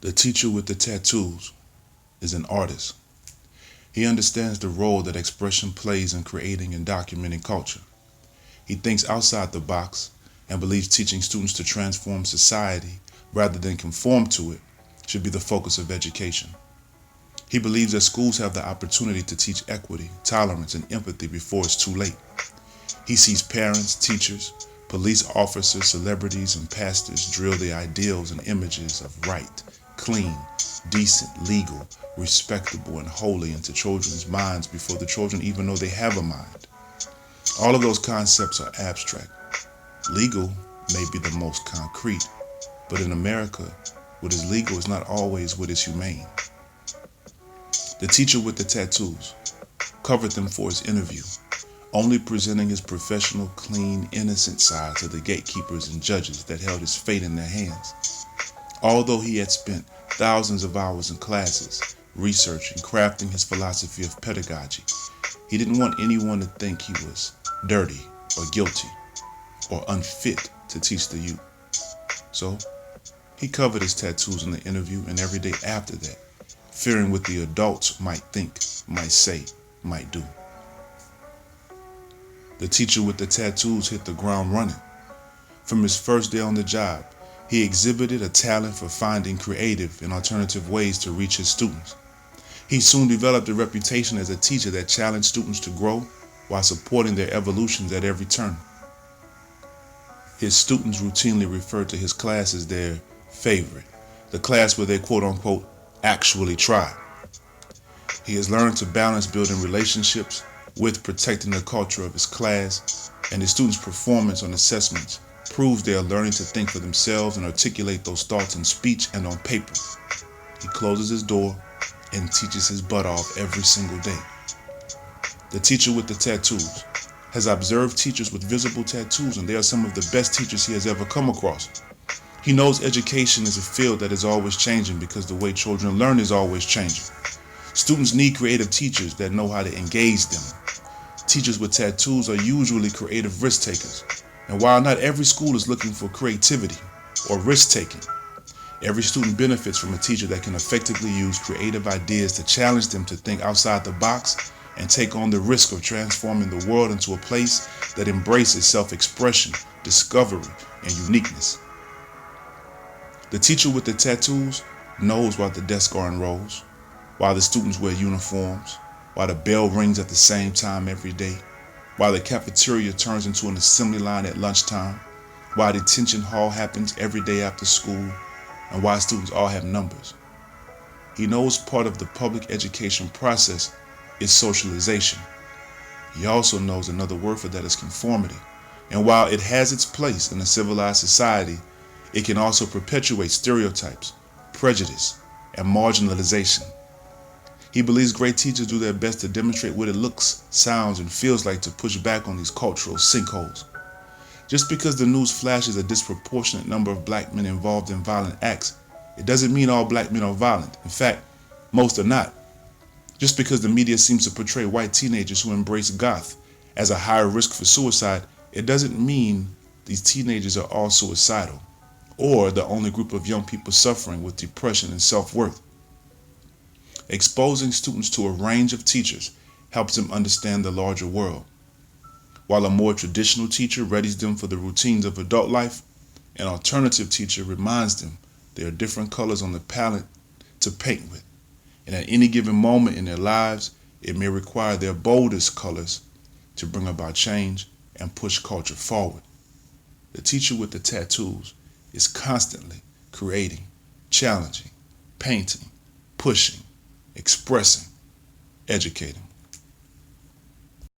The teacher with the tattoos is an artist. He understands the role that expression plays in creating and documenting culture. He thinks outside the box and believes teaching students to transform society rather than conform to it should be the focus of education. He believes that schools have the opportunity to teach equity, tolerance, and empathy before it's too late. He sees parents, teachers, police officers, celebrities, and pastors drill the ideals and images of right, clean, decent, legal, respectable, and holy into children's minds before the children even know they have a mind. All of those concepts are abstract. Legal may be the most concrete, but in America, what is legal is not always what is humane. The teacher with the tattoos covered them for his interview, only presenting his professional, clean, innocent side to the gatekeepers and judges that held his fate in their hands. Although he had spent thousands of hours in classes, researching, crafting his philosophy of pedagogy, he didn't want anyone to think he was dirty or guilty or unfit to teach the youth. So, he covered his tattoos in the interview and every day after that, fearing what the adults might think, might say, might do. The teacher with the tattoos hit the ground running. From his first day on the job, he exhibited a talent for finding creative and alternative ways to reach his students. He soon developed a reputation as a teacher that challenged students to grow while supporting their evolutions at every turn. His students routinely referred to his class as their favorite, the class where they quote-unquote actually try. He has learned to balance building relationships with protecting the culture of his class, and his students' performance on assessments proves they are learning to think for themselves and articulate those thoughts in speech and on paper. He closes his door and teaches his butt off every single day. The teacher with the tattoos has observed teachers with visible tattoos, and they are some of the best teachers he has ever come across. He knows education is a field that is always changing because the way children learn is always changing. Students need creative teachers that know how to engage them. Teachers with tattoos are usually creative risk takers. And while not every school is looking for creativity or risk taking, every student benefits from a teacher that can effectively use creative ideas to challenge them to think outside the box and take on the risk of transforming the world into a place that embraces self-expression, discovery, and uniqueness. The teacher with the tattoos knows why the desks are in rows, why the students wear uniforms, why the bell rings at the same time every day, why the cafeteria turns into an assembly line at lunchtime, why detention hall happens every day after school, and why students all have numbers. He knows part of the public education process is socialization. He also knows another word for that is conformity. And while it has its place in a civilized society, it can also perpetuate stereotypes, prejudice, and marginalization. He believes great teachers do their best to demonstrate what it looks, sounds, and feels like to push back on these cultural sinkholes. Just because the news flashes a disproportionate number of black men involved in violent acts, it doesn't mean all black men are violent. In fact, most are not. Just because the media seems to portray white teenagers who embrace goth as a higher risk for suicide, it doesn't mean these teenagers are all suicidal or the only group of young people suffering with depression and self-worth. Exposing students to a range of teachers helps them understand the larger world. While a more traditional teacher readies them for the routines of adult life, an alternative teacher reminds them there are different colors on the palette to paint with, and at any given moment in their lives, it may require their boldest colors to bring about change and push culture forward. The teacher with the tattoos is constantly creating, challenging, painting, pushing, expressing, educating.